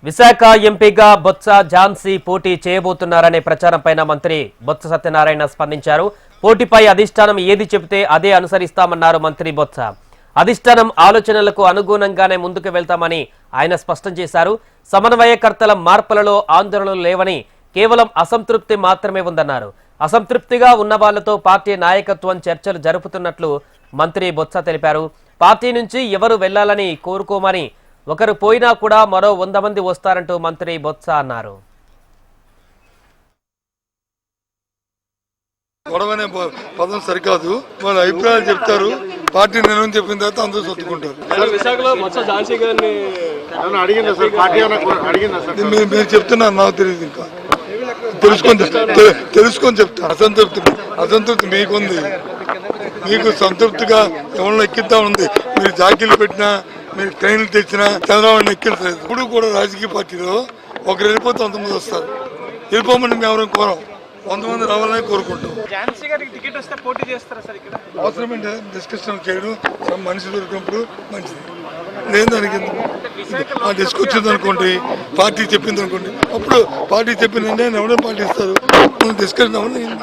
విశాఖ ఎంపీగా బొత్స ఝాన్సీ పోటీ చేయబోతున్నారనే ప్రచారంపైన మంత్రి బొత్స సత్యనారాయణ స్పందించారు. పోటీపై అధిష్టానం ఏది చెబితే అదే అనుసరిస్తామన్నారు మంత్రి బొత్స. అధిష్టానం ఆలోచనలకు అనుగుణంగానే ముందుకు వెళ్తామని ఆయన స్పష్టం చేశారు. సమన్వయకర్తల మార్పులలో ఆందోళనలు లేవని, కేవలం అసంతృప్తి మాత్రమే ఉందన్నారు. అసంతృప్తిగా ఉన్న వాళ్లతో పార్టీ నాయకత్వం చర్చలు జరుపుతున్నట్లు మంత్రి బొత్స తెలిపారు. పార్టీ నుంచి ఎవరు వెళ్లాలని కోరుకోమని, ఒకరు పోయినా కూడా మరో 100 మంది వస్తారంటూ మంత్రి బొత్స అన్నారు. గొడవనే పదం సరికాదు. వాళ్ళ అభిప్రాయాలు చెప్తారు. పార్టీ నిర్ణయం చెప్పిన తర్వాత అందరూ సర్దుకుంటారు. మీరు చెప్తున్నారు, నాకు తెలియదు. ఇంకా తెలుసుకొని చెప్తా. అసంతృప్తి మీకుంది. మీకు సంతృప్తిగా ఎవరిని ఎక్కిద్దాం ఉంది. మీరు జాకీలు పెట్టినా, మీరు ట్రైన్లు తెచ్చినా చంద్రబాబు ఎక్కించలేదు. ఇప్పుడు కూడా రాజకీయ పార్టీలో ఒకరు వెళ్ళిపోతే 100 మంది వస్తారు. వెళ్ళిపోమని మేము ఎవరైనా కోరం. 100 మంది రావాలని కోరుకుంటాం. అవసరమంటే డిస్కషన్ చేయడం, మనిషి దొరికినప్పుడు మంచిది. నేను దానికి ఆ డిస్కస్ వచ్చింది అనుకోండి, పార్టీ చెప్పింది అనుకోండి, అప్పుడు పార్టీ చెప్పిందంటే ఎవరైనా పాటిస్తారు. డిస్కషన్ అవ్వలేదు.